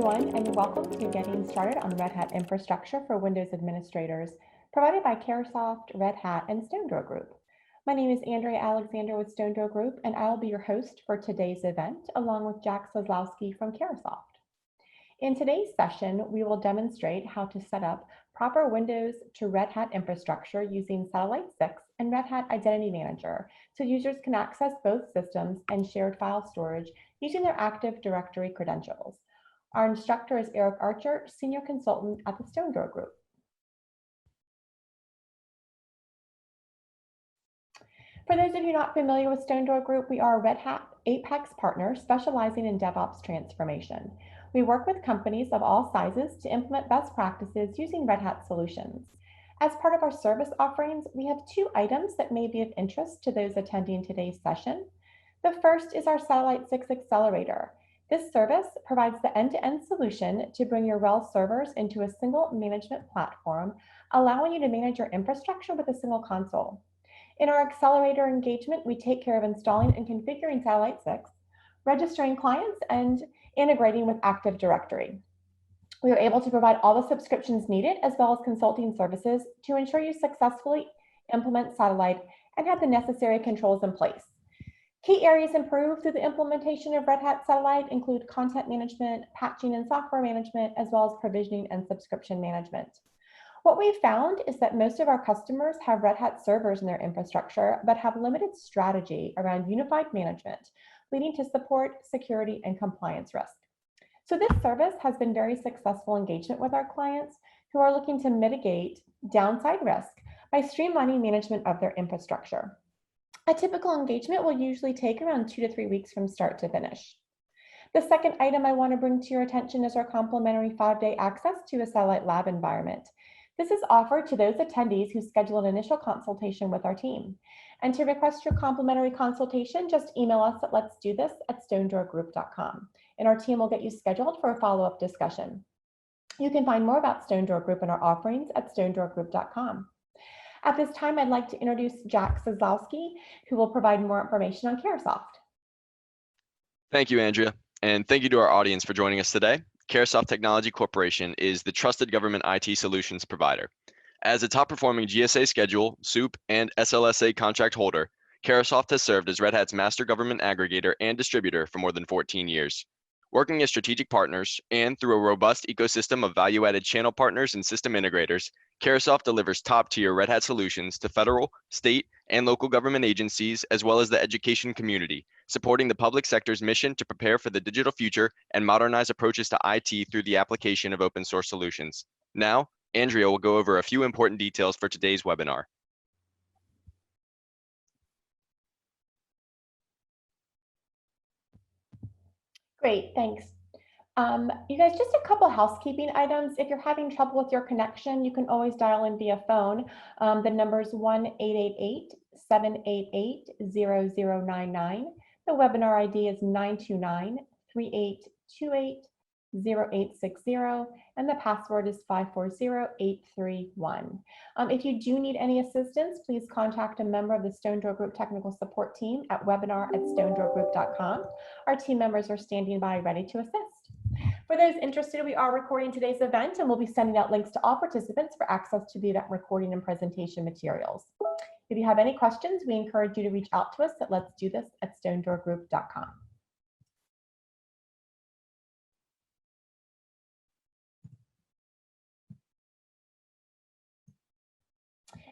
everyone, and welcome to Getting Started on Red Hat Infrastructure for Windows Administrators, provided by Kairosoft, Red Hat, and StoneDrow Group. My name is Andrea Alexander with StoneDrow Group, and I will be your host for today's event, along with Jack Sazlowski from Kairosoft. In today's session, we will demonstrate how to set up proper Windows to Red Hat infrastructure using Satellite 6 and Red Hat Identity Manager, so users can access both systems and shared file storage using their Active Directory credentials. Our instructor is Eric Archer, Senior Consultant at the StoneDrow Group. For those of you not familiar with StoneDrow Group, we are a Red Hat Apex partner specializing in DevOps transformation. We work with companies of all sizes to implement best practices using Red Hat solutions. As part of our service offerings, we have two items that may be of interest to those attending today's session. The first is our Satellite 6 Accelerator. This service provides the end-to-end solution to bring your RHEL servers into a single management platform, allowing you to manage your infrastructure with a single console. In our Accelerator engagement, we take care of installing and configuring Satellite 6, registering clients, and integrating with Active Directory. We are able to provide all the subscriptions needed, as well as consulting services, to ensure you successfully implement Satellite and have the necessary controls in place. Key areas improved through the implementation of Red Hat Satellite include content management, patching and software management, as well as provisioning and subscription management. What we've found is that most of our customers have Red Hat servers in their infrastructure, but have limited strategy around unified management, leading to support, security, and compliance risk. So this service has been very successful engagement with our clients who are looking to mitigate downside risk by streamlining management of their infrastructure. A typical engagement will usually take around 2 to 3 weeks from start to finish. The second item I want to bring to your attention is our complimentary 5-day access to a Satellite Lab environment. This is offered to those attendees who schedule an initial consultation with our team. And to request your complimentary consultation, just email us at letsdothis@stonedrawgroup.com, and our team will get you scheduled for a follow-up discussion. You can find more about StoneDrow Group and our offerings at stonedrawgroup.com. At this time, I'd like to introduce Jack Sazlowski, who will provide more information on Kairosoft. Thank you, Andrea, and thank you to our audience for joining us today. Kairosoft Technology Corporation is the trusted government IT solutions provider. As a top-performing GSA schedule, SOUP, and SLSA contract holder, Kairosoft has served as Red Hat's master government aggregator and distributor for more than 14 years. Working as strategic partners and through a robust ecosystem of value-added channel partners and system integrators, Kairosoft delivers top-tier Red Hat solutions to federal, state, and local government agencies, as well as the education community, supporting the public sector's mission to prepare for the digital future and modernize approaches to IT through the application of open source solutions. Now, Andrea will go over a few important details for today's webinar. Great, thanks. You guys, just a couple housekeeping items. If you're having trouble with your connection, you can always dial in via phone. The number is 1-888-788-0099. The webinar ID is 929-3828-0860, and the password is 540831. If you do need any assistance, please contact a member of the StoneDrow Group technical support team at webinar@stonedrawgroup.com. Our team members are standing by ready to assist. For those interested, we are recording today's event, and we'll be sending out links to all participants for access to the event recording and presentation materials. If you have any questions, we encourage you to reach out to us at letsdothis@stonedrawgroup.com.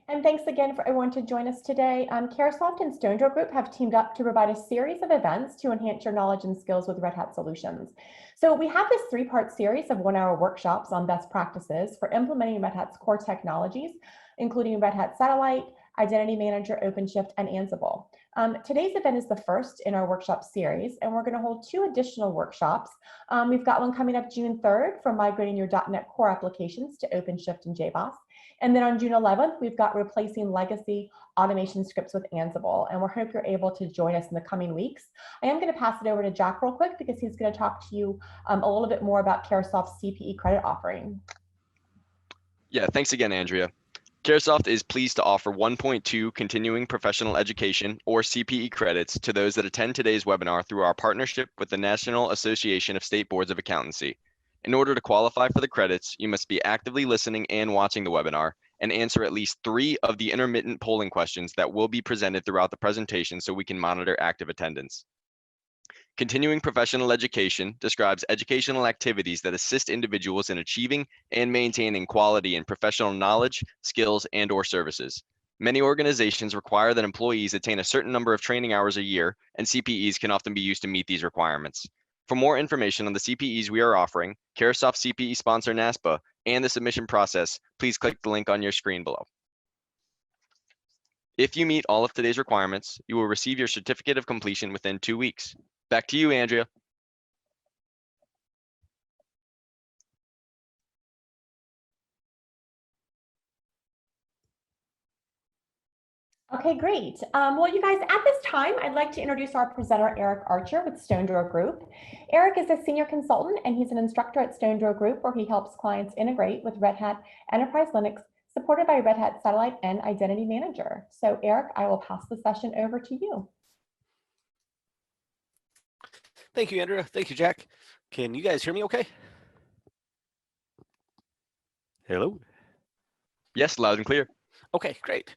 And thanks again for everyone to join us today. Kairosoft and StoneDrow Group have teamed up to provide a series of events to enhance your knowledge and skills with Red Hat solutions. So we have this 3-part series of 1-hour workshops on best practices for implementing Red Hat's core technologies, including Red Hat Satellite, Identity Manager, OpenShift, and Ansible. Today's event is the first in our workshop series, and we're going to hold 2 additional workshops. We've got one coming up June 3rd for migrating your .NET Core applications to OpenShift and JBoss. And then on June 11th, we've got replacing legacy automation scripts with Ansible, and we hope you're able to join us in the coming weeks. I am going to pass it over to Jack real quick because he's going to talk to you a little bit more about Kairosoft's CPE credit offering. Yeah, thanks again, Andrea. Kairosoft is pleased to offer 1.2 continuing professional education, or CPE credits, to those that attend today's webinar through our partnership with the National Association of State Boards of Accountancy. In order to qualify for the credits, you must be actively listening and watching the webinar and answer at least 3 of the intermittent polling questions that will be presented throughout the presentation so we can monitor active attendance. Continuing professional education describes educational activities that assist individuals in achieving and maintaining quality in professional knowledge, skills, and/or services. Many organizations require that employees attain a certain number of training hours a year, and CPEs can often be used to meet these requirements. For more information on the CPEs we are offering, Kairosoft CPE sponsor NASPA, and the submission process, please click the link on your screen below. If you meet all of today's requirements, you will receive your certificate of completion within 2 weeks. Back to you, Andrea. Okay, great. Well, you guys, at this time, I'd like to introduce our presenter, Eric Archer with Stonedor Group. Eric is a senior consultant, and he's an instructor at Stonedor Group, where he helps clients integrate with Red Hat Enterprise Linux, supported by Red Hat Satellite and Identity Manager. So, Eric, I will pass the session over to you. Thank you, Andrea. Thank you, Jack. Can you guys hear me okay? Hello? Yes, loud and clear. Okay, great.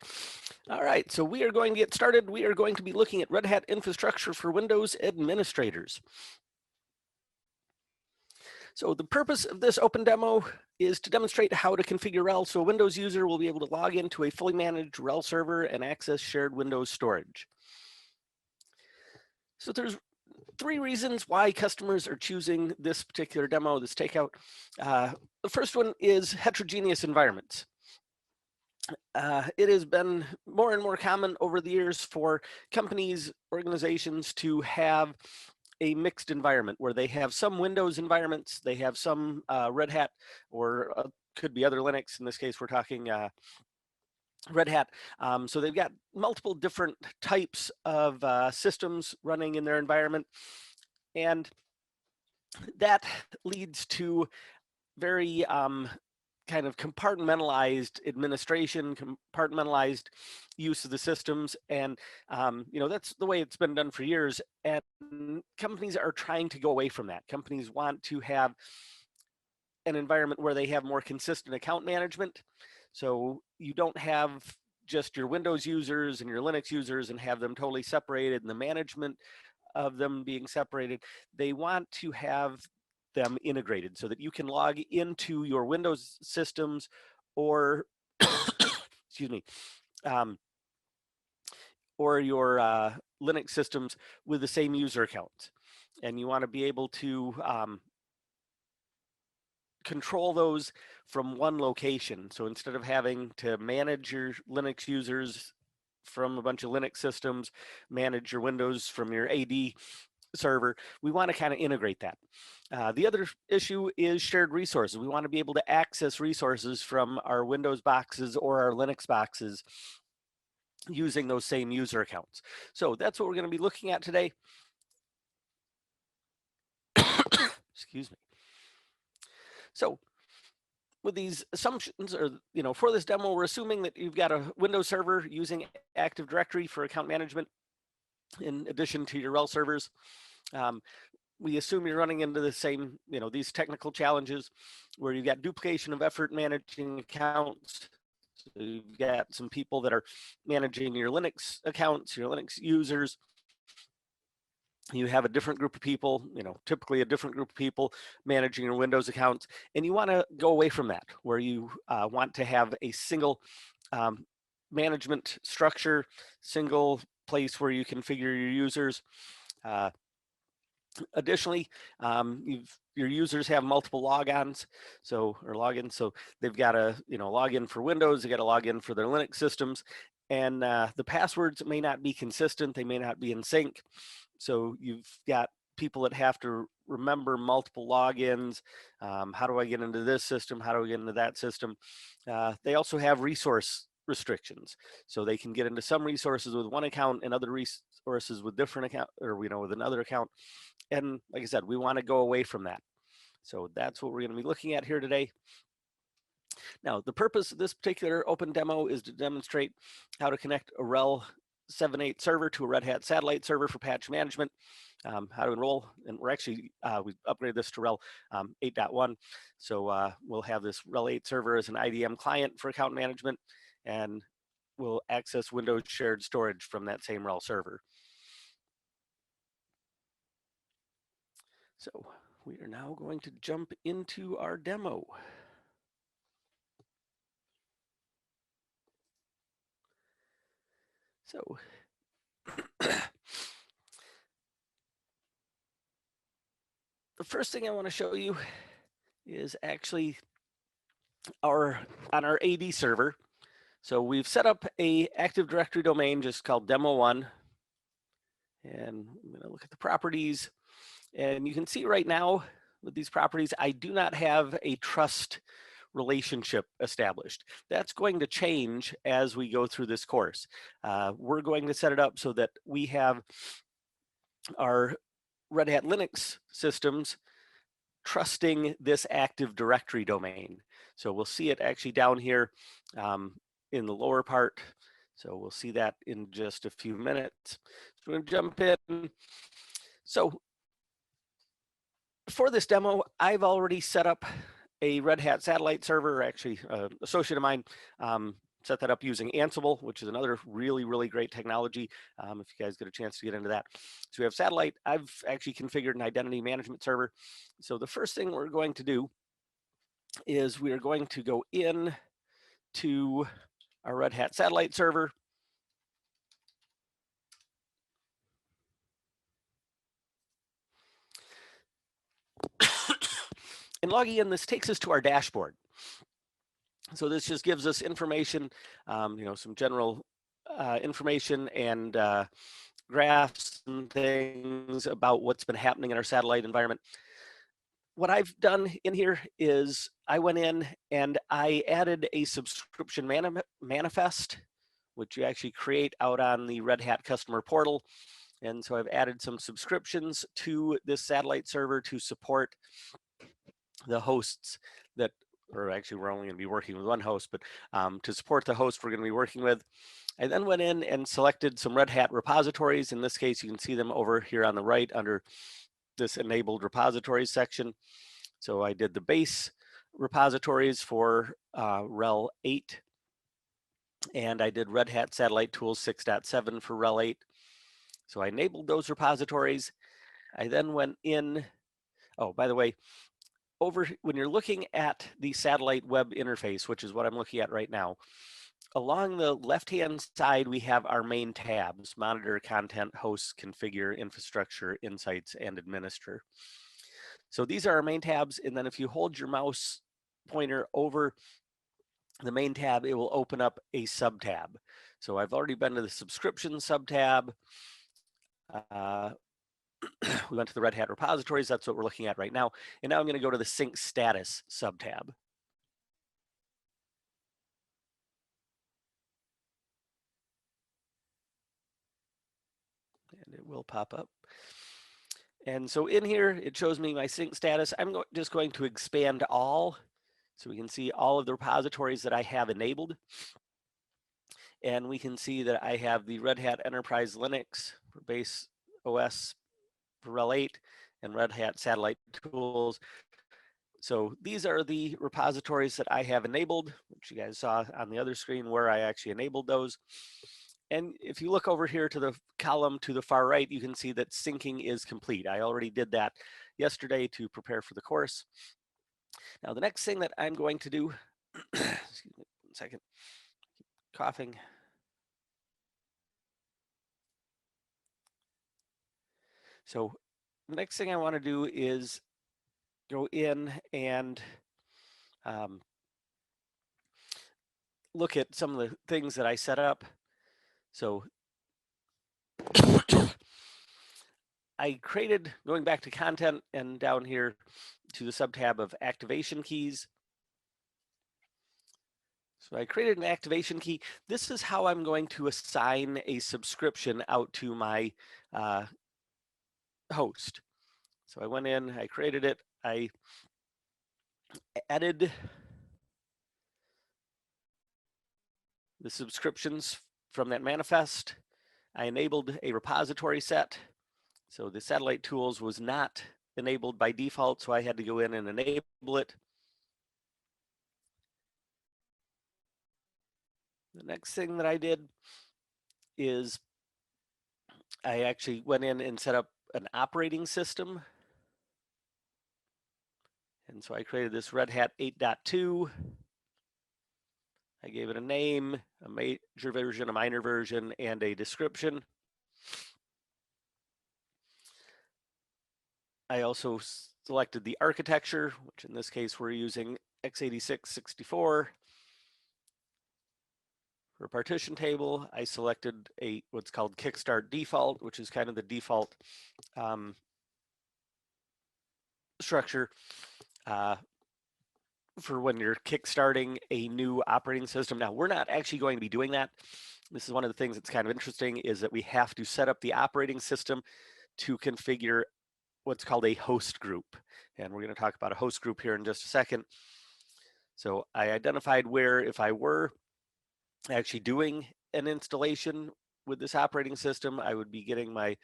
All right, so we are going to get started. We are going to be looking at Red Hat infrastructure for Windows administrators. So the purpose of this open demo is to demonstrate how to configure RHEL so a Windows user will be able to log into a fully managed RHEL server and access shared Windows storage. So there's 3 reasons why customers are choosing this particular demo, this takeout. The first one is heterogeneous environments. It has been more and more common over the years for companies, organizations to have a mixed environment where they have some Windows environments, they have some Red Hat, or could be other Linux. In this case, we're talking Red Hat. So they've got multiple different types of systems running in their environment. And that leads to very kind of compartmentalized administration, compartmentalized use of the systems. And, you know, that's the way it's been done for years. And companies are trying to go away from that. Companies want to have an environment where they have more consistent account management. So you don't have just your Windows users and your Linux users and have them totally separated and the management of them being separated. They want to have them integrated so that you can log into your Windows systems or excuse me, or your Linux systems with the same user account. And you want to be able to control those from one location. So instead of having to manage your Linux users from a bunch of Linux systems, manage your Windows from your AD server, we want to kind of integrate that. The other issue is shared resources. We want to be able to access resources from our Windows boxes or our Linux boxes using those same user accounts. So that's what we're going to be looking at today. Excuse me. So with these assumptions, or for this demo, we're assuming that you've got a Windows server using Active Directory for account management in addition to your RHEL servers. We assume you're running into the same, these technical challenges where you've got duplication of effort managing accounts. So you've got some people that are managing your Linux accounts, your Linux users. You have a different group of people, typically a different group of people managing your Windows accounts, and you want to go away from that, where you want to have a single management structure, single place where you configure your users. Additionally, your users have multiple logins, so they've got to log in for Windows, they got to log in for their Linux systems, and the passwords may not be consistent, they may not be in sync. So you've got people that have to remember multiple logins. How do I get into this system? How do I get into that system? They also have resource restrictions, so they can get into some resources with one account and other resources with different account, or with another account. And like I said, we want to go away from that. So that's what we're going to be looking at here today. Now, the purpose of this particular open demo is to demonstrate how to connect a RHEL 7.8 server to a Red Hat satellite server for patch management, how to enroll. And we're actually, we upgraded this to RHEL 8.1. So we'll have this RHEL 8 server as an IDM client for account management, and we'll access Windows shared storage from that same RHEL server. So we are now going to jump into our demo. So the first thing I want to show you is actually on our AD server. So we've set up a Active Directory domain just called demo1. And I'm going to look at the properties. And you can see right now with these properties, I do not have a trust relationship established. That's going to change as we go through this course. We're going to set it up so that we have our Red Hat Linux systems trusting this Active Directory domain. So we'll see it actually down here in the lower part. So we'll see that in just a few minutes. So we're going to jump in. So for this demo, I've already set up a Red Hat satellite server, actually an associate of mine set that up using Ansible, which is another really, really great technology if you guys get a chance to get into that. So we have satellite. I've actually configured an identity management server. So the first thing we're going to do is we are going to go in to our Red Hat satellite server. And logging in, this takes us to our dashboard. So this just gives us information, some general information and graphs and things about what's been happening in our satellite environment. What I've done in here is I went in and I added a subscription manifest, which you actually create out on the Red Hat customer portal. And so I've added some subscriptions to this satellite server to support the hosts that, or actually we're only going to be working with one host, but to support the host we're going to be working with. I then went in and selected some Red Hat repositories. In this case, you can see them over here on the right under this enabled repositories section. So I did the base repositories for RHEL 8, and I did Red Hat Satellite Tools 6.7 for RHEL 8. So I enabled those repositories. I then went in, oh, by the way, when you're looking at the satellite web interface, which is what I'm looking at right now, along the left-hand side, we have our main tabs: monitor, content, hosts, configure, infrastructure, insights, and administer. So these are our main tabs. And then if you hold your mouse pointer over the main tab, it will open up a sub-tab. So I've already been to the subscription sub-tab. We went to the Red Hat repositories. That's what we're looking at right now. And now I'm going to go to the sync status sub-tab. And it will pop up. And so in here, it shows me my sync status. I'm just going to expand all, so we can see all of the repositories that I have enabled. And we can see that I have the Red Hat Enterprise Linux for base OS for RHEL 8 and Red Hat Satellite Tools. So these are the repositories that I have enabled, which you guys saw on the other screen where I actually enabled those. And if you look over here to the column to the far right, you can see that syncing is complete. I already did that yesterday to prepare for the course. Now, the next thing that I'm going to do, excuse me, 1 second, coughing. So the next thing I want to do is go in and look at some of the things that I set up. So I created, going back to content and down here to the subtab of activation keys. So I created an activation key. This is how I'm going to assign a subscription out to my host. So I went in, I created it, I added the subscriptions from that manifest. I enabled a repository set. So the satellite tools was not enabled by default, so I had to go in and enable it. The next thing that I did is I actually went in and set up an operating system. And so I created this Red Hat 8.2. I gave it a name, a major version, a minor version, and a description. I also selected the architecture, which in this case we're using x86-64. For a partition table, I selected what's called Kickstart default, which is kind of the default structure for when you're kickstarting a new operating system. Now, we're not actually going to be doing that. This is one of the things that's kind of interesting, is that we have to set up the operating system to configure what's called a host group. And we're going to talk about a host group here in just a second. So I identified where, if I were actually doing an installation with this operating system, I would be getting my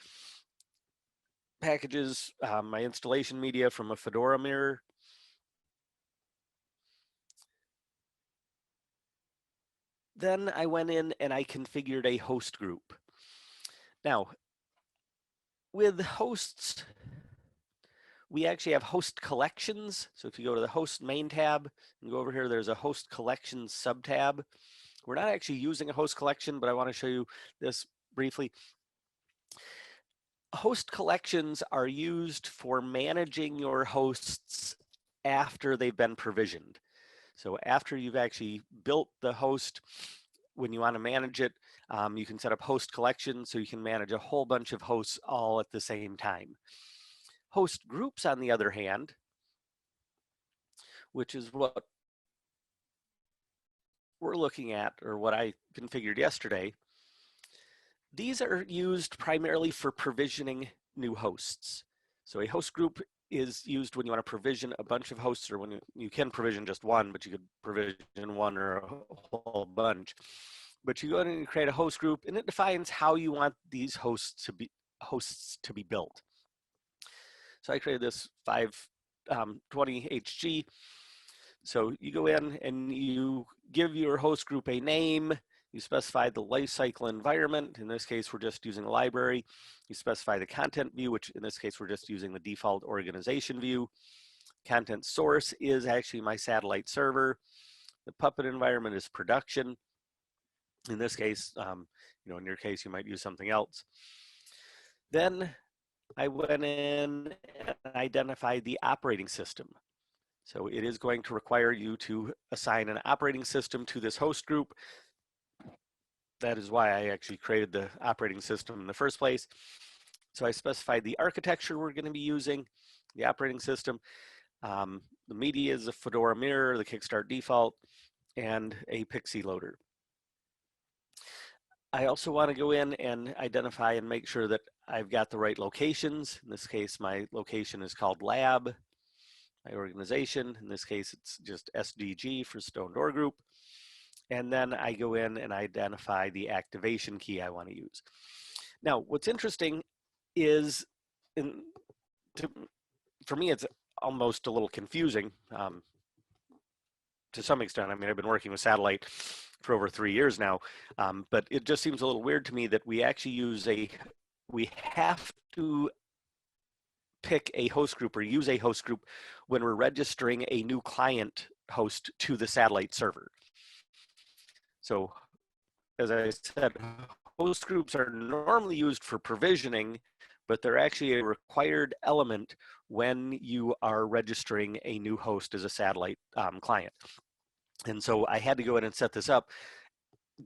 packages, my installation media from a Fedora mirror. Then I went in and I configured a host group. Now, with hosts, we actually have host collections. So if you go to the host main tab and go over here, there's a host collections subtab. We're not actually using a host collection, but I want to show you this briefly. Host collections are used for managing your hosts after they've been provisioned. So after you've actually built the host, when you want to manage it, you can set up host collections so you can manage a whole bunch of hosts all at the same time. Host groups, on the other hand, which is what we're looking at, or what I configured yesterday, these are used primarily for provisioning new hosts. So a host group is used when you want to provision a bunch of hosts, or when you can provision just one, but you could provision one or a whole bunch. But you go in and create a host group, and it defines how you want these hosts to be built. So I created this 520 HG. So you go in and you give your host group a name. You specify the lifecycle environment. In this case, we're just using a library. You specify the content view, which in this case, we're just using the default organization view. Content source is actually my satellite server. The Puppet environment is production. In this case, in your case, you might use something else. Then I went in and identified the operating system. So it is going to require you to assign an operating system to this host group. That is why I actually created the operating system in the first place. So I specified the architecture we're going to be using, the operating system. The media is a Fedora mirror, the Kickstart default, and a Pixie loader. I also want to go in and identify and make sure that I've got the right locations. In this case, my location is called lab. My organization, in this case, it's just SDG for Stone Door Group. And then I go in and identify the activation key I want to use. Now, what's interesting is, for me, it's almost a little confusing to some extent. I mean, I've been working with satellite for over 3 years now, but it just seems a little weird to me that we actually we have to pick a host group or use a host group when we're registering a new client host to the satellite server. So as I said, host groups are normally used for provisioning, but they're actually a required element when you are registering a new host as a satellite client. And so I had to go in and set this up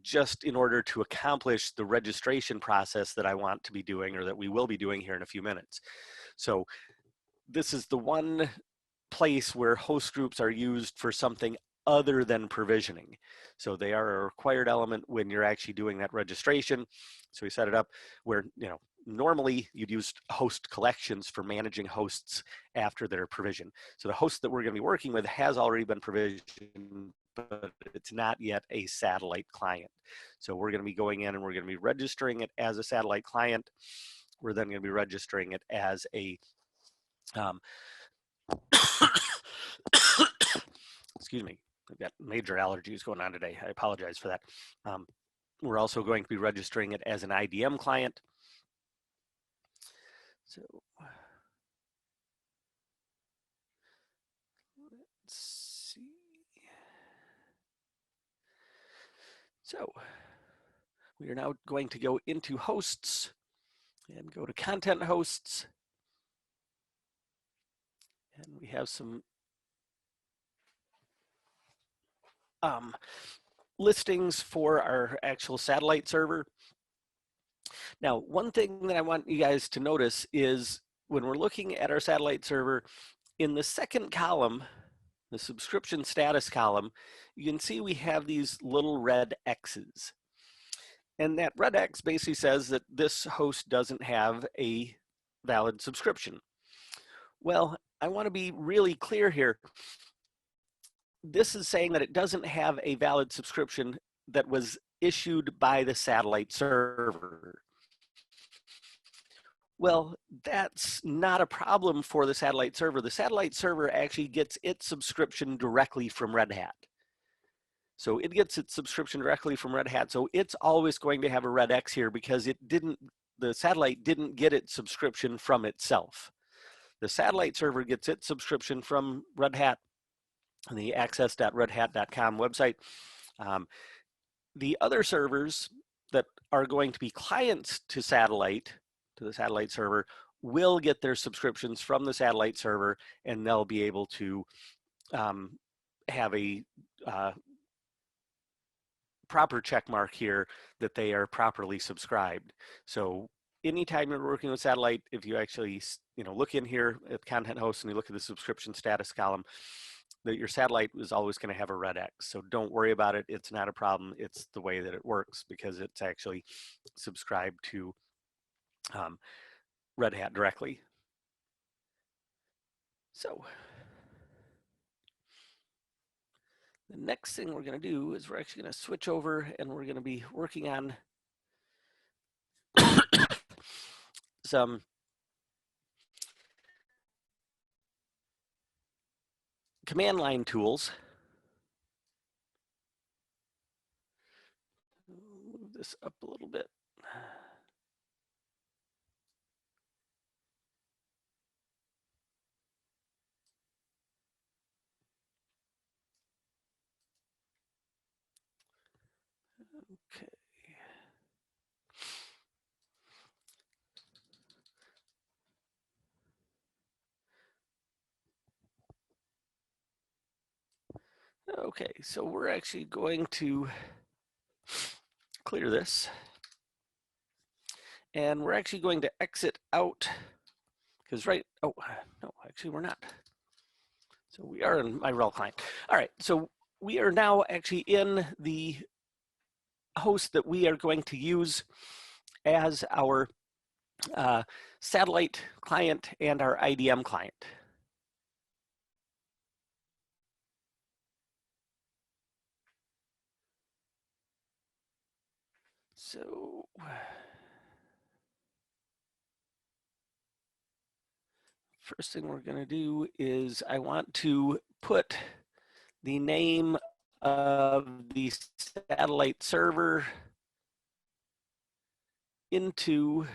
just in order to accomplish the registration process that I want to be doing, or that we will be doing here in a few minutes. So this is the one place where host groups are used for something other than provisioning. So they are a required element when you're actually doing that registration. So we set it up where, normally you'd use host collections for managing hosts after they're provisioned. So the host that we're going to be working with has already been provisioned but it's not yet a satellite client. So we're going to be going in and we're going to be registering it as a satellite client. We're then going to be registering it as a excuse me, I've got major allergies going on today. I apologize for that. We're also going to be registering it as an Eidm client. So let's see. So we are now going to go into hosts and go to content hosts. And we have some listings for our actual satellite server. Now, one thing that I want you guys to notice is when we're looking at our satellite server, in the second column, the subscription status column, you can see we have these little red X's. And that red X basically says that this host doesn't have a valid subscription. Well, I want to be really clear here. This is saying that it doesn't have a valid subscription that was issued by the satellite server. Well, that's not a problem for the satellite server. The satellite server actually gets its subscription directly from Red Hat. So it gets its subscription directly from Red Hat. So it's always going to have a red X here because the satellite didn't get its subscription from itself. The satellite server gets its subscription from Red Hat on the access.redhat.com website. The other servers that are going to be clients to the satellite server, will get their subscriptions from the satellite server, and they'll be able to have a proper check mark here that they are properly subscribed. So anytime you're working with satellite, if you actually look in here at content hosts and you look at the subscription status column, that your satellite is always going to have a red X. So don't worry about it. It's not a problem. It's the way that it works because it's actually subscribed to Red Hat directly. So the next thing we're going to do is we're actually going to switch over and we're going to be working on some command line tools. Move this up a little bit. Okay. Okay, so we're actually going to clear this. And we're actually going to exit out because no, actually we're not. So we are in my RHEL client. All right, so we are now actually in the host that we are going to use as our satellite client and our Eidm client. So first thing we're going to do is I want to put the name of the satellite server into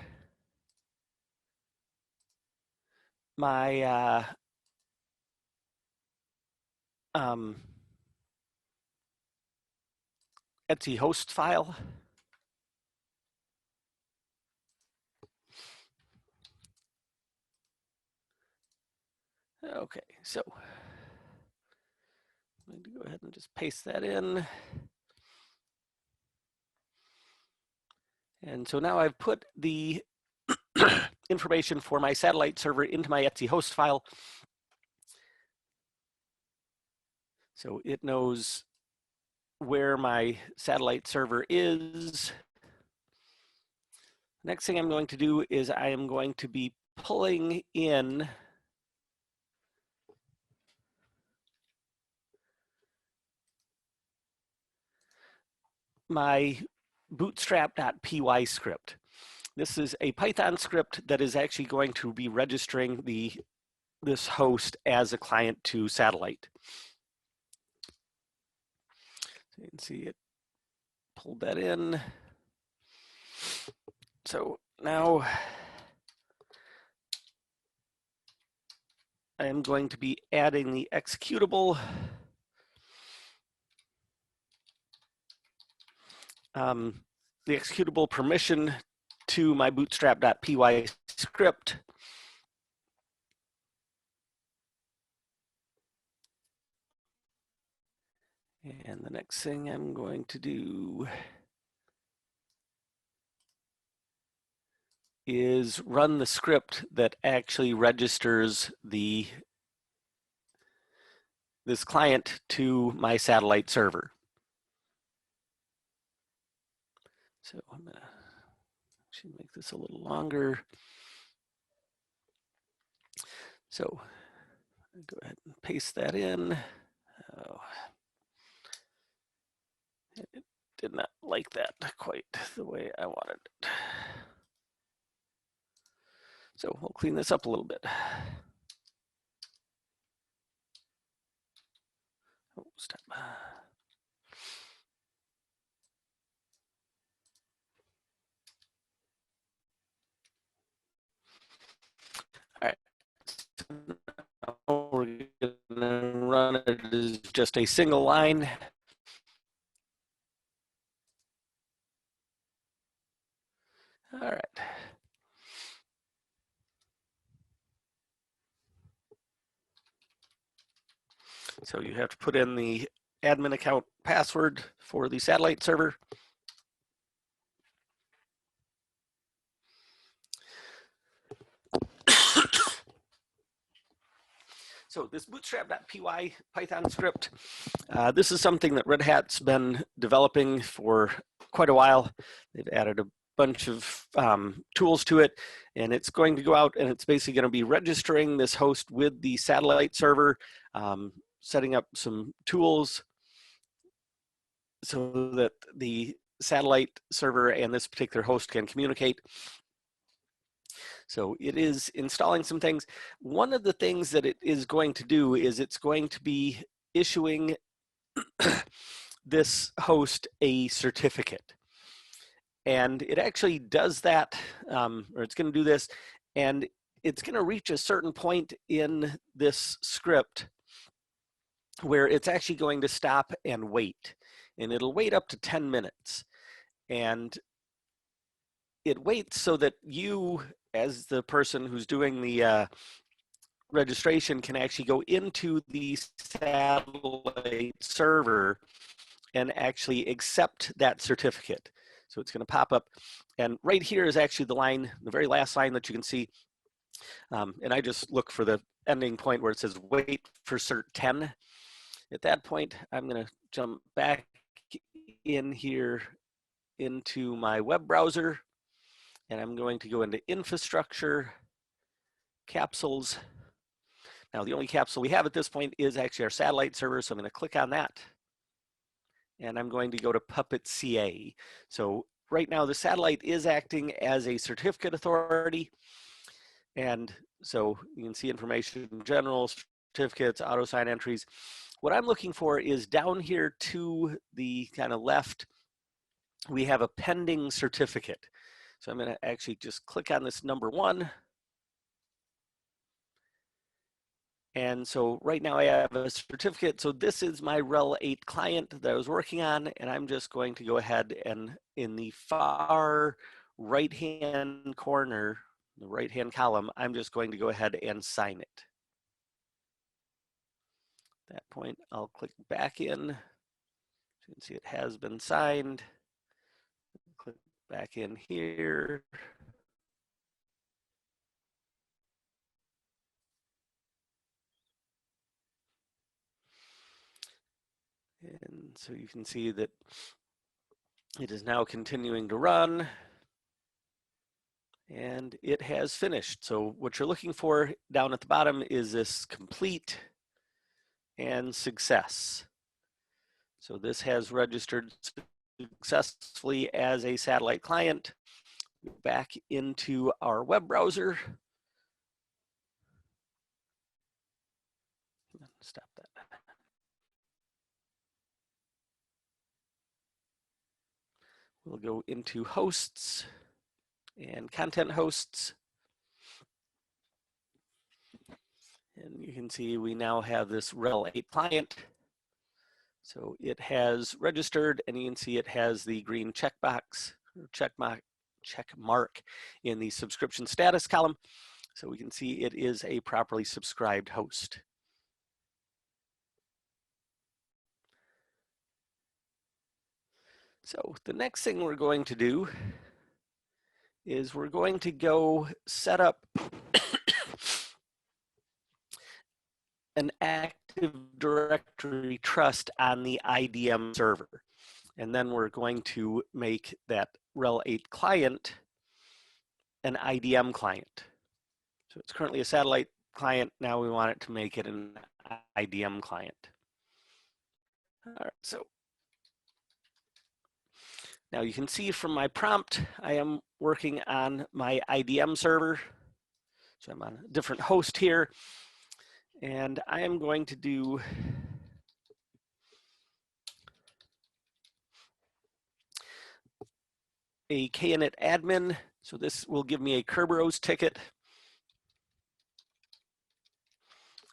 my Etsy host file. Okay, so I'm going to go ahead and just paste that in. And so now I've put the information for my satellite server into my Etsy host file. So it knows where my satellite server is. Next thing I'm going to do is I am going to be pulling in my bootstrap.py script. This is a Python script that is actually going to be registering this host as a client to satellite. So you can see it pulled that in. So now I am going to be adding the executable. The executable permission to my bootstrap.py script. And the next thing I'm going to do is run the script that actually registers this client to my satellite server. So I'm gonna actually make this a little longer. So go ahead and paste that in. Oh, it did not like that quite the way I wanted it. So we'll clean this up a little bit. Oh, stop. All right. Now we're gonna run it as just a single line. All right. So you have to put in the admin account password for the satellite server. So this bootstrap.py Python script, this is something that Red Hat's been developing for quite a while. They've added a bunch of tools to it, and it's going to go out and it's basically going to be registering this host with the satellite server, setting up some tools so that the satellite server and this particular host can communicate. So it is installing some things. One of the things that it is going to do is it's going to be issuing this host a certificate. And it actually does that, or it's going to do this, and it's going to reach a certain point in this script where it's actually going to stop and wait. And it'll wait up to 10 minutes. And it waits so that you, as the person who's doing the registration, can actually go into the satellite server and actually accept that certificate. So it's going to pop up. And right here is actually the line, the very last line that you can see. And I just look for the ending point where it says wait for cert 10. At that point, I'm going to jump back in here into my web browser. And I'm going to go into infrastructure, capsules. Now the only capsule we have at this point is actually our satellite server. So I'm going to click on that. And I'm going to go to Puppet CA. So right now the satellite is acting as a certificate authority. And so you can see information in general, certificates, auto sign entries. What I'm looking for is down here to the kind of left, we have a pending certificate. So I'm going to actually just click on this number 1. And so right now I have a certificate. So this is my RHEL 8 client that I was working on. And I'm just going to go ahead and in the far right-hand corner, the right-hand column, I'm just going to go ahead and sign it. At that point, I'll click back in. You can see it has been signed. Click back in here. And so you can see that it is now continuing to run. And it has finished. So what you're looking for down at the bottom is this complete and success. So this has registered successfully as a satellite client. Back into our web browser. Stop that. We'll go into hosts and content hosts. And you can see we now have this RHEL 8 client. So it has registered, and you can see it has the green checkbox or check mark in the subscription status column. So we can see it is a properly subscribed host. So the next thing we're going to do is we're going to go set up an Active Directory trust on the Eidm server. And then we're going to make that RHEL 8 client an Eidm client. So it's currently a satellite client. Now we want it to make it an Eidm client. All right, so now you can see from my prompt, I am working on my Eidm server. So I'm on a different host here. And I am going to do a KNet admin. So this will give me a Kerberos ticket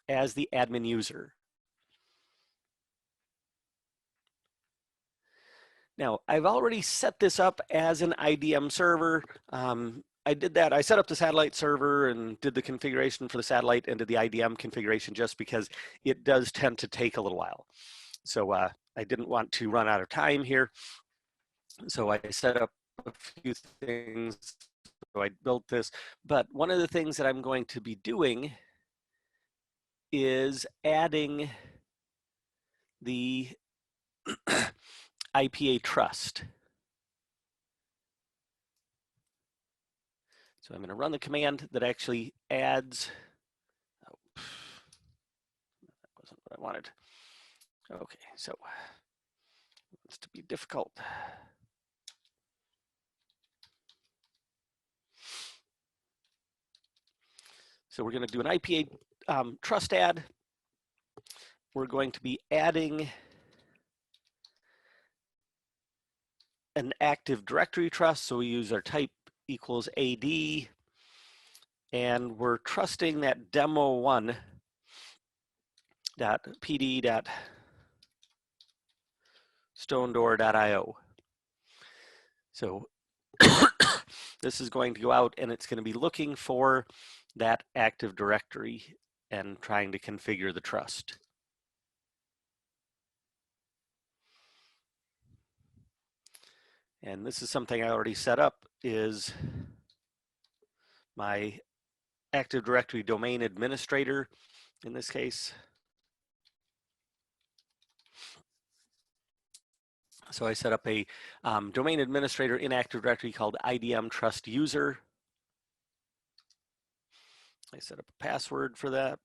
as the admin user. Now, I've already set this up as an Eidm server. I did that. I set up the satellite server and did the configuration for the satellite and did the Eidm configuration just because it does tend to take a little while. So I didn't want to run out of time here. So I set up a few things. So I built this. But one of the things that I'm going to be doing is adding the IPA trust. So I'm going to run the command that actually adds, oh, that wasn't what I wanted. Okay, so it's to be difficult. So we're going to do an IPA trust add. We're going to be adding an Active Directory trust. So we use our type equals AD, and we're trusting that demo1.pd.stonedoor.io. So this is going to go out and it's going to be looking for that Active Directory and trying to configure the trust. And this is something I already set up, is my Active Directory domain administrator in this case. So I set up a domain administrator in Active Directory called Eidm trust user. I set up a password for that.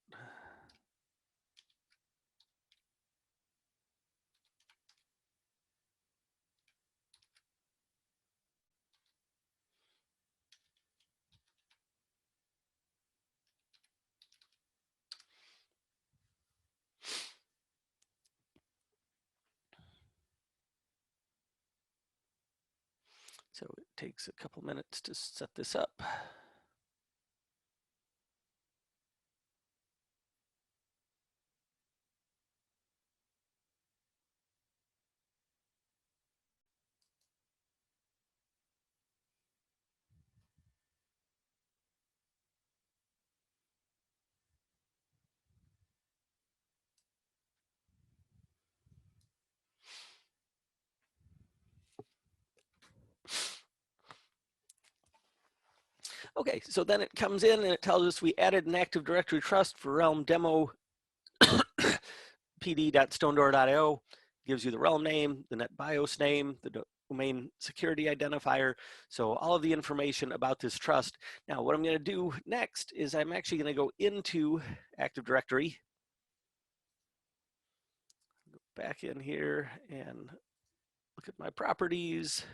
So it takes a couple minutes to set this up. Okay, so then it comes in and it tells us we added an Active Directory trust for realm demo pd.stonedoor.io. Gives you the realm name, the net BIOS name, the domain security identifier. So all of the information about this trust. Now what I'm going to do next is I'm actually going to go into Active Directory. Go back in here and look at my properties.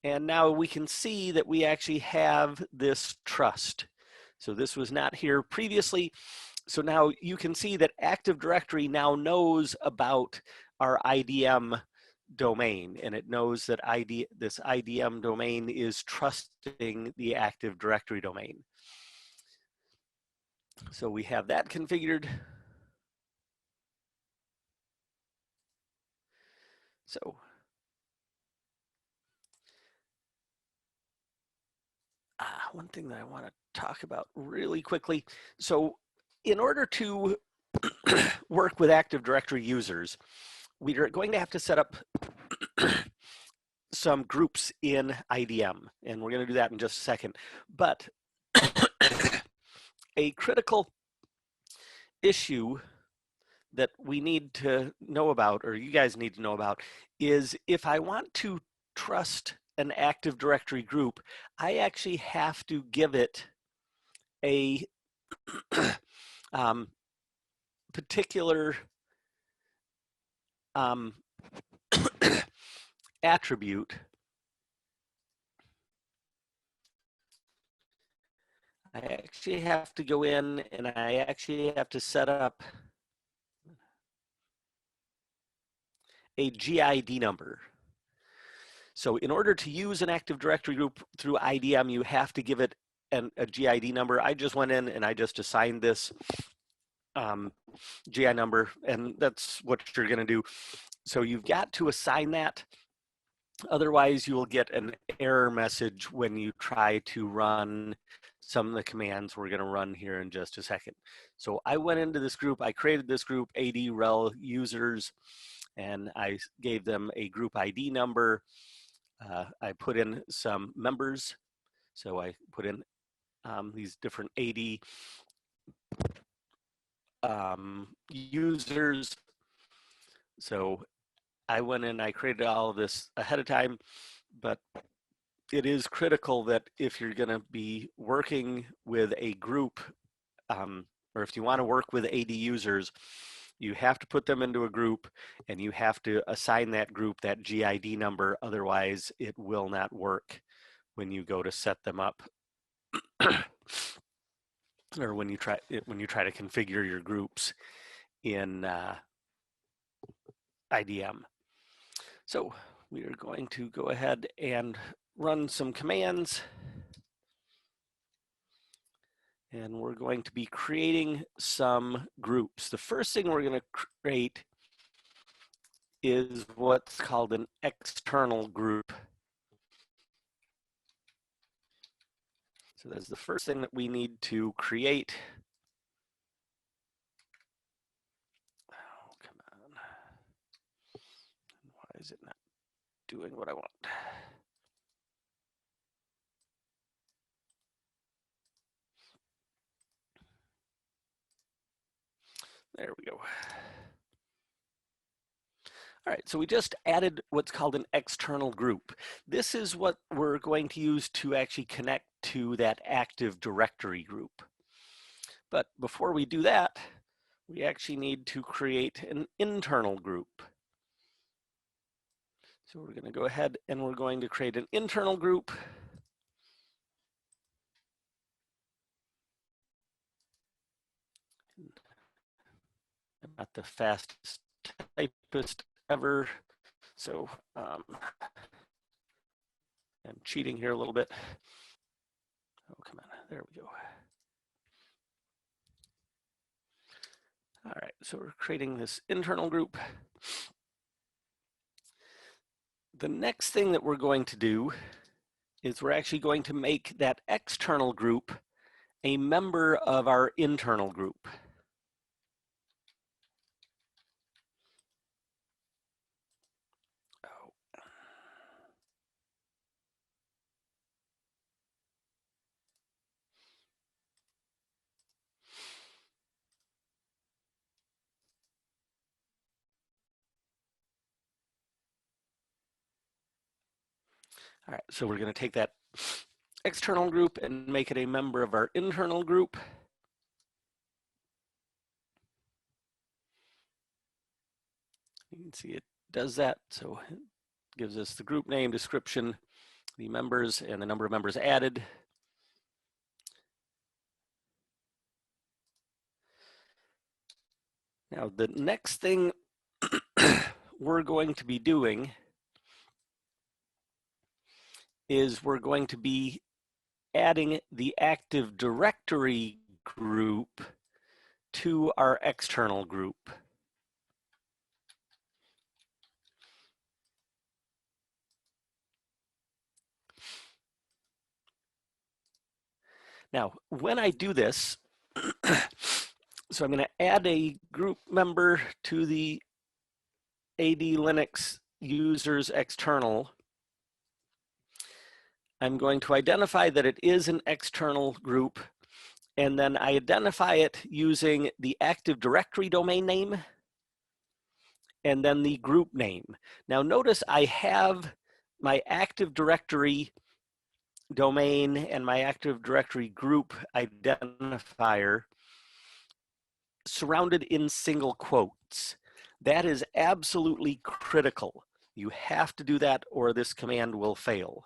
And now we can see that we actually have this trust. So this was not here previously. So now you can see that Active Directory now knows about our IDM domain, and it knows that this IDM domain is trusting the Active Directory domain. So we have that configured. So one thing that I want to talk about really quickly. So in order to work with Active Directory users, we are going to have to set up some groups in IDM, and we're going to do that in just a second. But a critical issue that we need to know about, or you guys need to know about, is if I want to trust an Active Directory group, I actually have to give it a particular attribute. I actually have to go in and I actually have to set up a GID number. So in order to use an Active Directory group through IDM, you have to give it a GID number. I just went in and I just assigned this GI number, and that's what you're going to do. So you've got to assign that. Otherwise, you will get an error message when you try to run some of the commands we're going to run here in just a second. So I went into this group, I created this group, AD/RHEL users, and I gave them a group ID number. I put in some members. So I put in these different AD users. So I went in, I created all of this ahead of time, but it is critical that if you're going to be working with a group, or if you want to work with AD users, you have to put them into a group and you have to assign that group that GID number. Otherwise, it will not work when you go to set them up or when you try to configure your groups in IDM. So we are going to go ahead and run some commands. And we're going to be creating some groups. The first thing we're going to create is what's called an external group. So that's the first thing that we need to create. Oh, come on. Why is it not doing what I want? There we go. All right, so we just added what's called an external group. This is what we're going to use to actually connect to that Active Directory group. But before we do that, we actually need to create an internal group. So we're going to go ahead and we're going to create an internal group. I'm not the fastest typist ever, so I'm cheating here a little bit. Oh, come on, there we go. All right, so we're creating this internal group. The next thing that we're going to do is we're actually going to make that external group a member of our internal group. All right, so we're going to take that external group and make it a member of our internal group. You can see it does that. So it gives us the group name, description, the members, and the number of members added. Now, the next thing we're going to be doing is we're going to be adding the Active Directory group to our external group. Now, when I do this, so I'm going to add a group member to the AD Linux users external. I'm going to identify that it is an external group, and then I identify it using the Active Directory domain name and then the group name. Now notice I have my Active Directory domain and my Active Directory group identifier surrounded in single quotes. That is absolutely critical. You have to do that or this command will fail.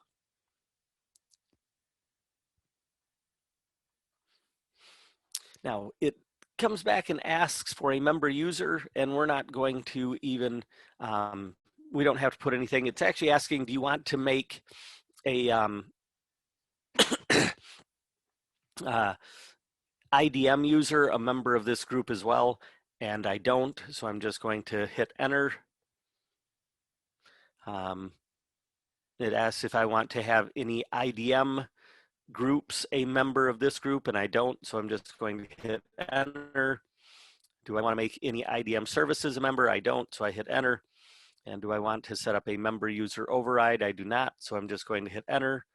Now, it comes back and asks for a member user, and we're not going to even, we don't have to put anything. It's actually asking, do you want to make a Eidm user a member of this group as well? And I don't, so I'm just going to hit enter. It asks if I want to have any Eidm groups a member of this group, and I don't, so I'm just going to hit enter. Do I want to make any Eidm services a member? I don't, so I hit enter. And do I want to set up a member user override? I do not, so I'm just going to hit enter.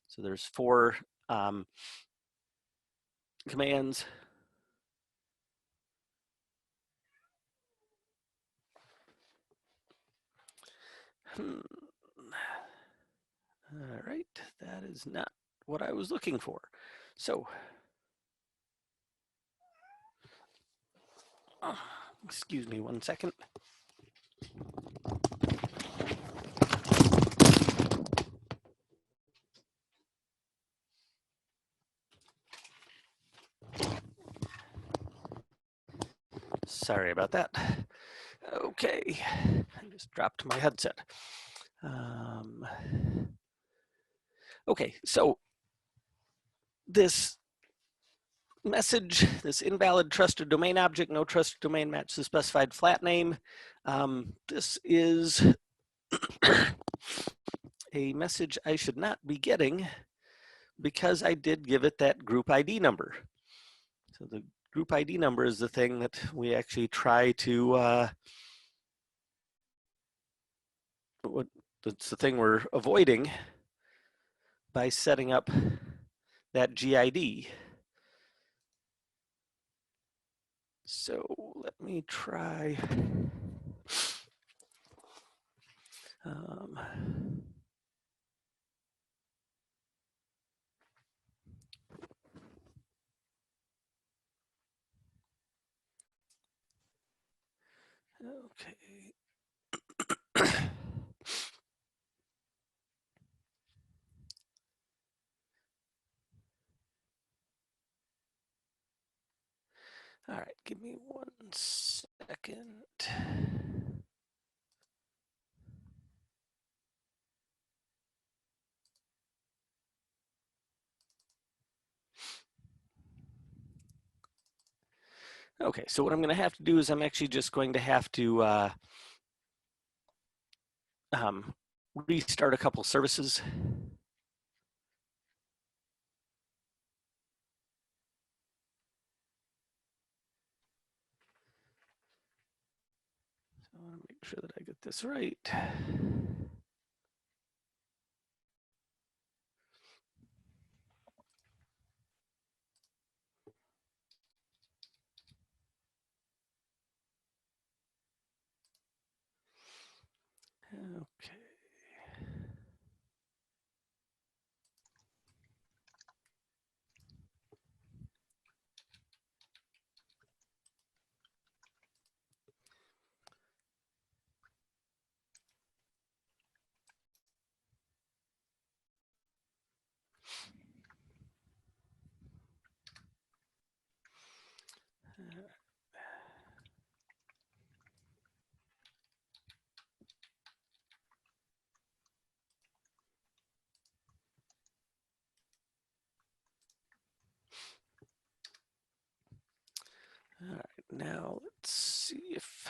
So there's 4 commands. All right, that is not what I was looking for. So, excuse me 1 second. Sorry about that. Okay, I just dropped my headset. Okay, so this message, this invalid trusted domain object, no trusted domain match the specified flat name. This is a message I should not be getting because I did give it that group ID number. So the group ID number is the thing that we actually try to, that's the thing we're avoiding by setting up that GID. So let me try. Okay. All right, give me 1 second. Okay, so what I'm going to have to do is I'm actually just going to have to restart a couple services. So I want to make sure that I get this right. Okay. now let's see if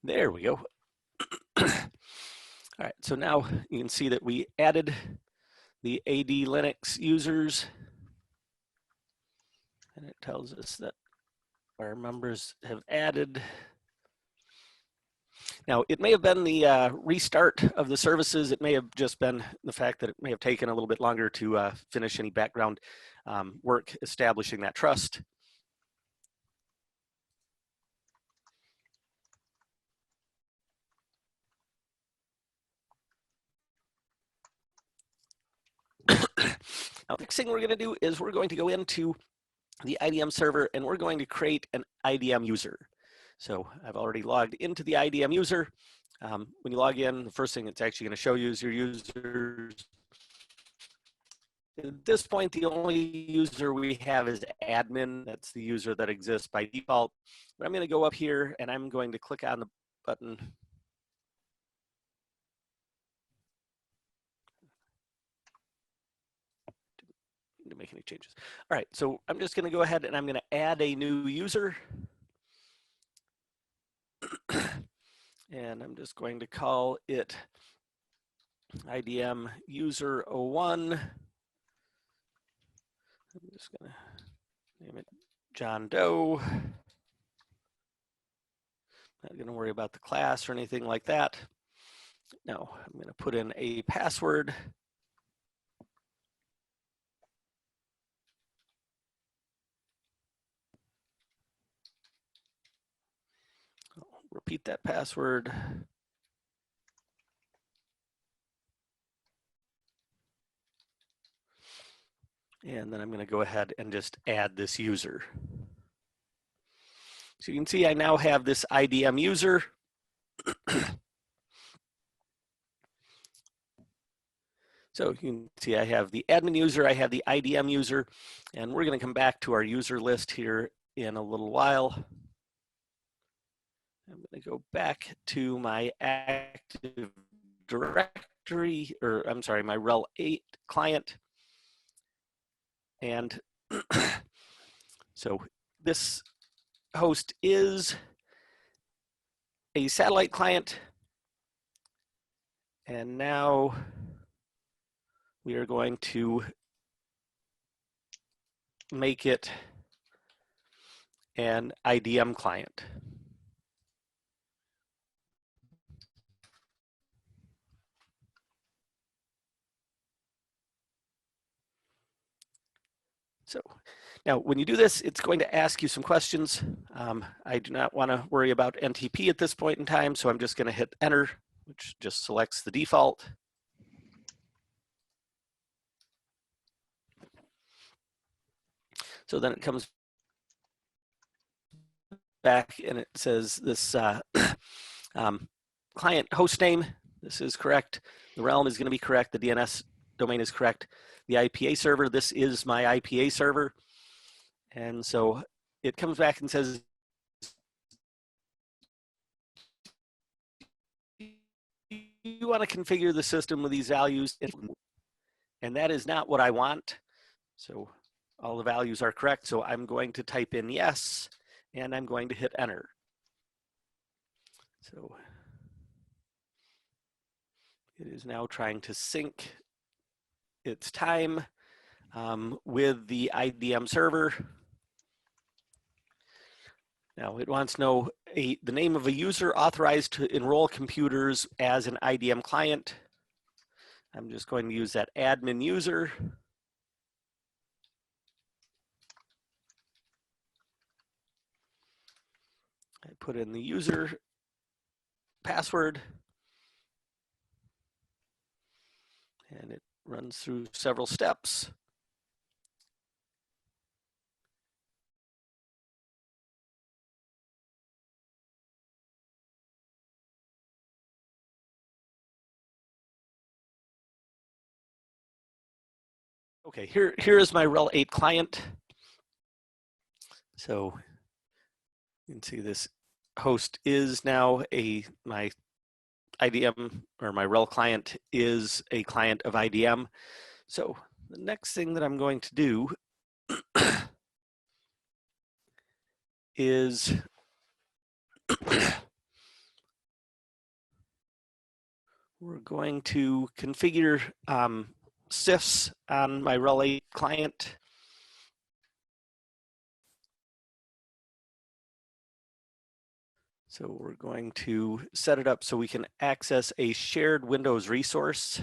there we go. All right, so now you can see that we added the AD Linux users, and it tells us that our members have added. Now, it may have been the restart of the services. It may have just been the fact that it may have taken a little bit longer to finish any background work establishing that trust. Now, the next thing we're going to do is we're going to go into the IDM server and we're going to create an IDM user. So I've already logged into the IDM user. When you log in, the first thing it's actually going to show you is your users. At this point, the only user we have is admin. That's the user that exists by default. But I'm going to go up here and I'm going to click on the button. To make any changes. All right, so I'm just going to go ahead and I'm going to add a new user. And I'm just going to call it IDM user 01. I'm just going to name it John Doe. Not going to worry about the class or anything like that. No, I'm going to put in a password. I'll repeat that password. And then I'm going to go ahead and just add this user. So you can see I now have this IDM user. So you can see I have the admin user, I have the IDM user, and we're going to come back to our user list here in a little while. I'm going to go back to my Active Directory, or I'm sorry, my RHEL 8 client. And so this host is a satellite client. And now we are going to make it an IDM client. So now when you do this, it's going to ask you some questions. I do not want to worry about NTP at this point in time, so I'm just going to hit enter, which just selects the default. So then it comes back and it says this client host name, this is correct. The realm is going to be correct. The DNS domain is correct. The IPA server, this is my IPA server. And so it comes back and says, you want to configure the system with these values, and that is not what I want. So all the values are correct. So I'm going to type in yes, and I'm going to hit enter. So it is now trying to sync its time with the IDM server. Now it wants to know the name of a user authorized to enroll computers as an IDM client. I'm just going to use that admin user. I put in the user password. And it runs through several steps. Okay, here is my RHEL 8 client. So you can see this host is now my Eidm, or my RHEL client is a client of Eidm. So the next thing that I'm going to do is we're going to configure CIFS on my RHEL 8 client. So we're going to set it up so we can access a shared Windows resource.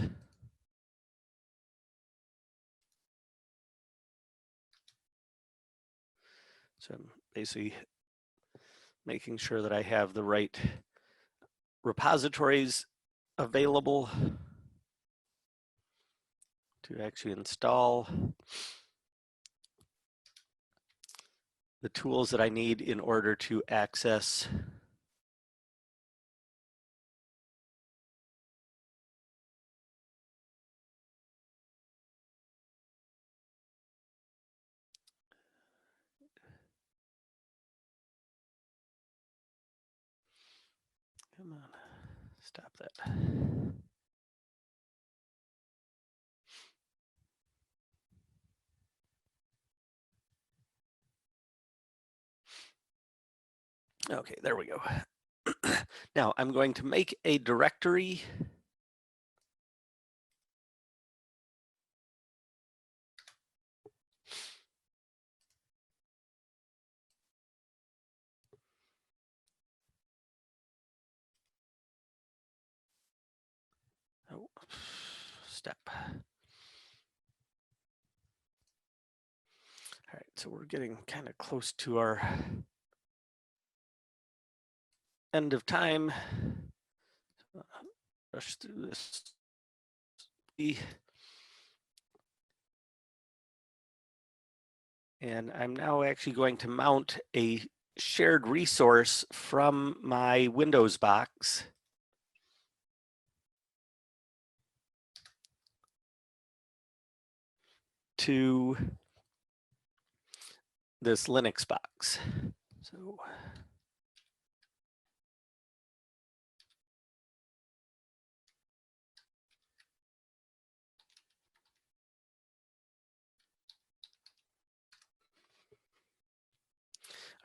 So I'm basically making sure that I have the right repositories available to actually install the tools that I need in order to access come on, stop that. Okay, there we go. Now I'm going to make a directory. Oh, step. All right, so we're getting kind of close to our end of time. Rush through this. And I'm now actually going to mount a shared resource from my Windows box to this Linux box. So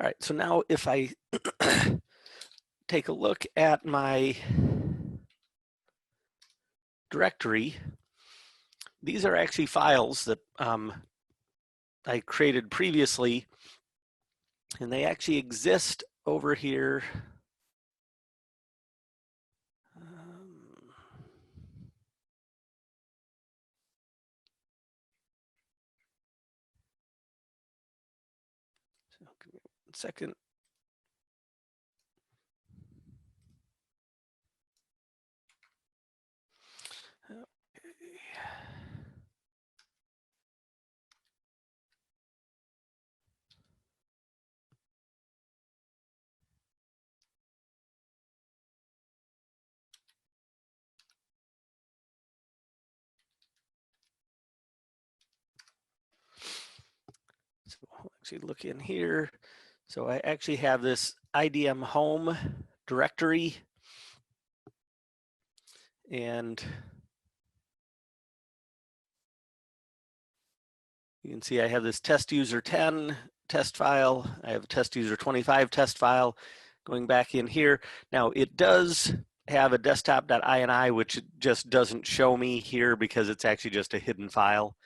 all right, so now if I take a look at my directory, these are actually files that I created previously, and they actually exist over here. So give me 1 second. So I'll actually look in here. So I actually have this Eidm home directory, and you can see I have this test user 10 test file. I have a test user 25 test file going back in here. Now it does have a desktop.ini, which just doesn't show me here because it's actually just a hidden file.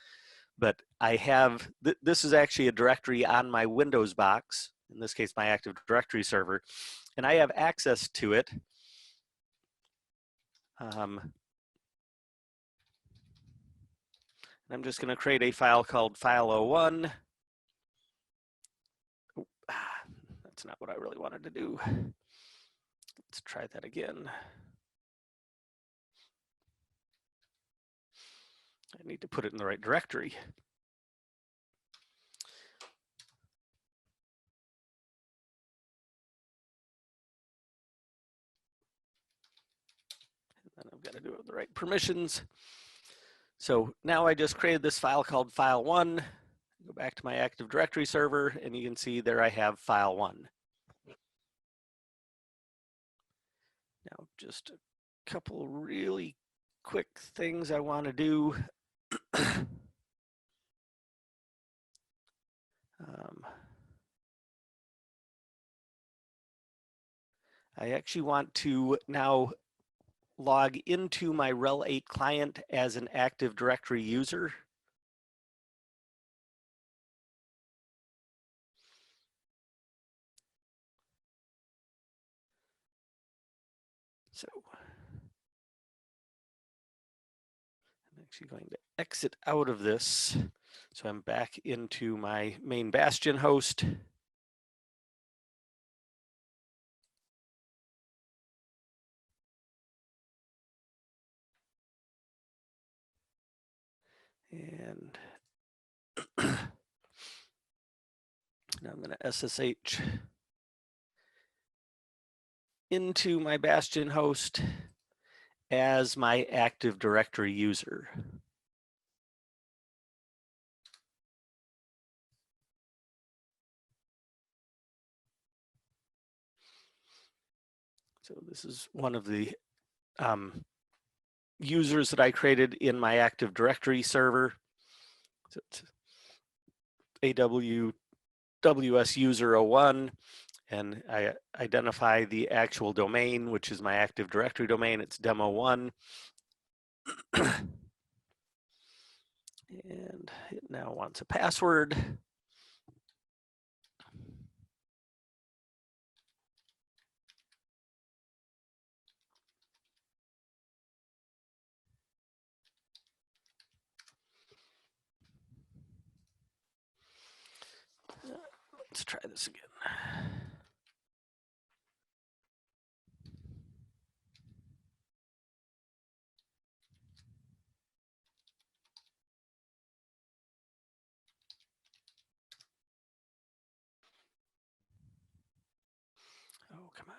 But I have, this is actually a directory on my Windows box, in this case, my Active Directory server, and I have access to it. I'm just going to create a file called file01. Oh, that's not what I really wanted to do. Let's try that again. I need to put it in the right directory. And then I've got to do it with the right permissions. So now I just created this file called file1. Go back to my Active Directory server, and you can see there I have file1. Now, just a couple really quick things I want to do. I actually want to now log into my RHEL 8 client as an Active Directory user. So I'm actually going to exit out of this. So I'm back into my main Bastion host. And now I'm going to SSH into my Bastion host as my Active Directory user. So this is one of the users that I created in my Active Directory server. So it's AWS user 01, and I identify the actual domain, which is my Active Directory domain. It's demo1. And it now wants a password. Let's try this again. Oh, come on.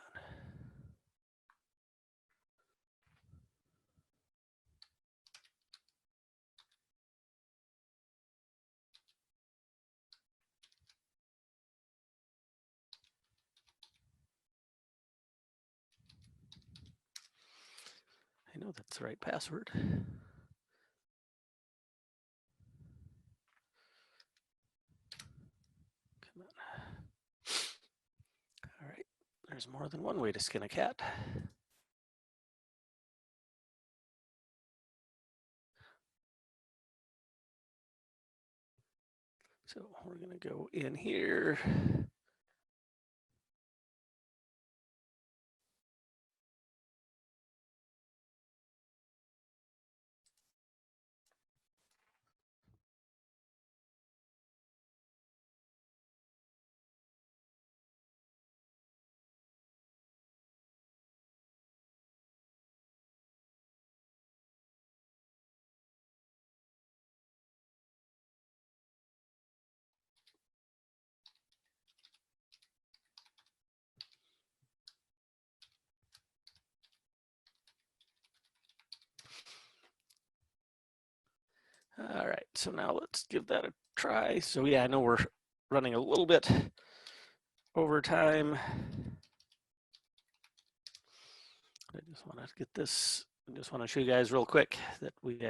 I know that's the right password. Come on. All right, there's more than one way to skin a cat. So we're going to go in here. All right, so now let's give that a try. So yeah, I know we're running a little bit over time. I just want to get this, I just want to show you guys real quick that we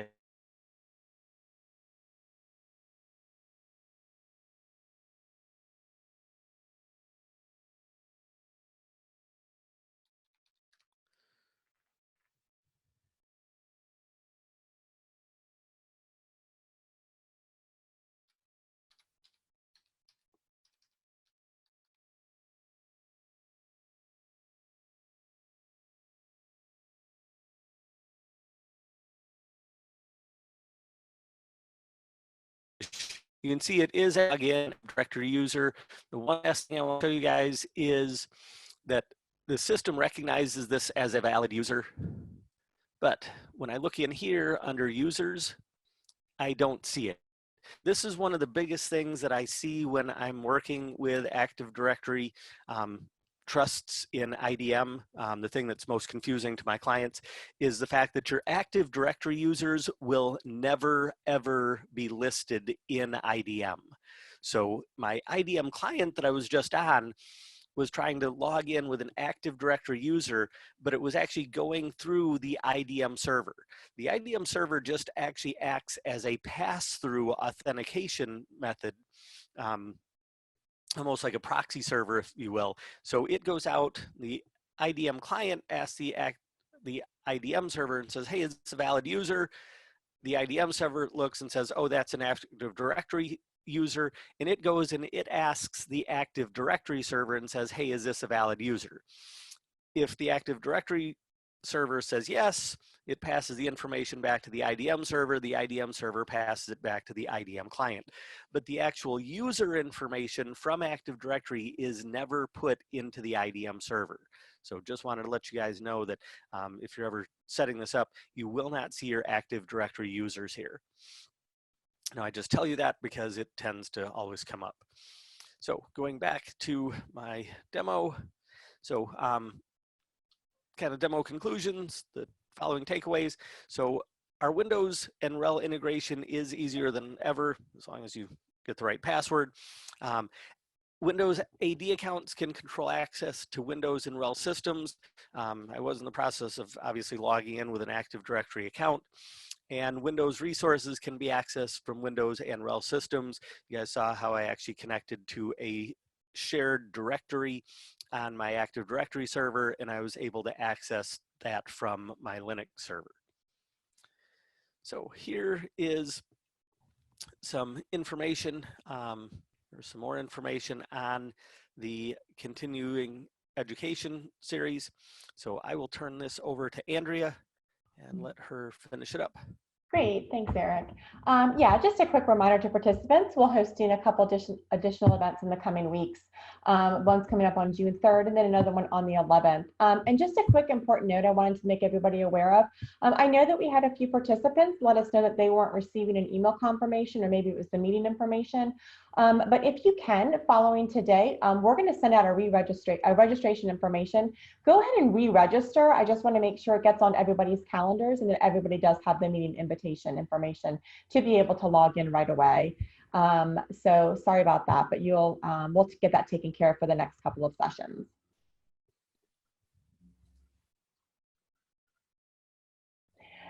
you can see it is, again, directory user. The one last thing I want to show you guys is that the system recognizes this as a valid user. But when I look in here under users, I don't see it. This is one of the biggest things that I see when I'm working with Active Directory, trusts in Eidm, the thing that's most confusing to my clients, is the fact that your Active Directory users will never, ever be listed in Eidm. So my Eidm client that I was just on was trying to log in with an Active Directory user, but it was actually going through the Eidm server. The Eidm server just actually acts as a pass-through authentication method, almost like a proxy server, if you will. So it goes out, the Eidm client asks the Eidm server and says, hey, is this a valid user? The Eidm server looks and says, oh, that's an Active Directory user, and it goes and it asks the Active Directory server and says, hey, is this a valid user? If the Active Directory server says yes, it passes the information back to the Eidm server passes it back to the Eidm client. But the actual user information from Active Directory is never put into the Eidm server. So just wanted to let you guys know that if you're ever setting this up, you will not see your Active Directory users here. Now, I just tell you that because it tends to always come up. So going back to my demo, so kind of demo conclusions, the following takeaways. So our Windows and RHEL integration is easier than ever, as long as you get the right password. Windows AD accounts can control access to Windows and RHEL systems. I was in the process of obviously logging in with an Active Directory account. And Windows resources can be accessed from Windows and RHEL systems. You guys saw how I actually connected to a shared directory on my Active Directory server, and I was able to access that from my Linux server. So here is some information, or some more information on the continuing education series. So I will turn this over to Andrea and let her finish it up. Great, thanks, Eric. Yeah, just a quick reminder to participants, we'll hosting a couple additional events in the coming weeks. One's coming up on June 3rd and then another one on the 11th. And just a quick important note I wanted to make everybody aware of. I know that we had a few participants let us know that they weren't receiving an email confirmation, or maybe it was the meeting information. But if you can, following today, we're going to send out a registration information. Go ahead and re-register. I just want to make sure it gets on everybody's calendars and that everybody does have the meeting invitation information to be able to log in right away. So sorry about that, but we'll get that taken care of for the next couple of sessions.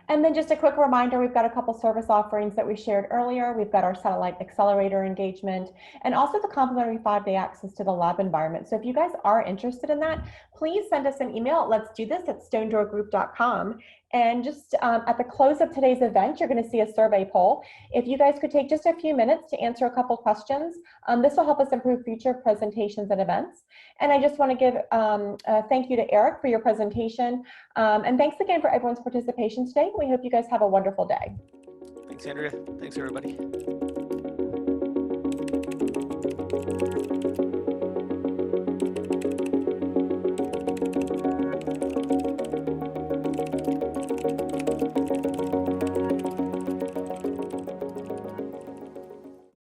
And then just a quick reminder, we've got a couple service offerings that we shared earlier. We've got our Satellite Accelerator engagement and also the complimentary 5-day access to the lab environment. So if you guys are interested in that, please send us an email at letsdothis@stonedoorgroup.com. And just at the close of today's event, you're going to see a survey poll. If you guys could take just a few minutes to answer a couple questions, this will help us improve future presentations and events. And I just want to give a thank you to Eric for your presentation. And thanks again for everyone's participation today. We hope you guys have a wonderful day. Thanks, Andrea. Thanks, everybody.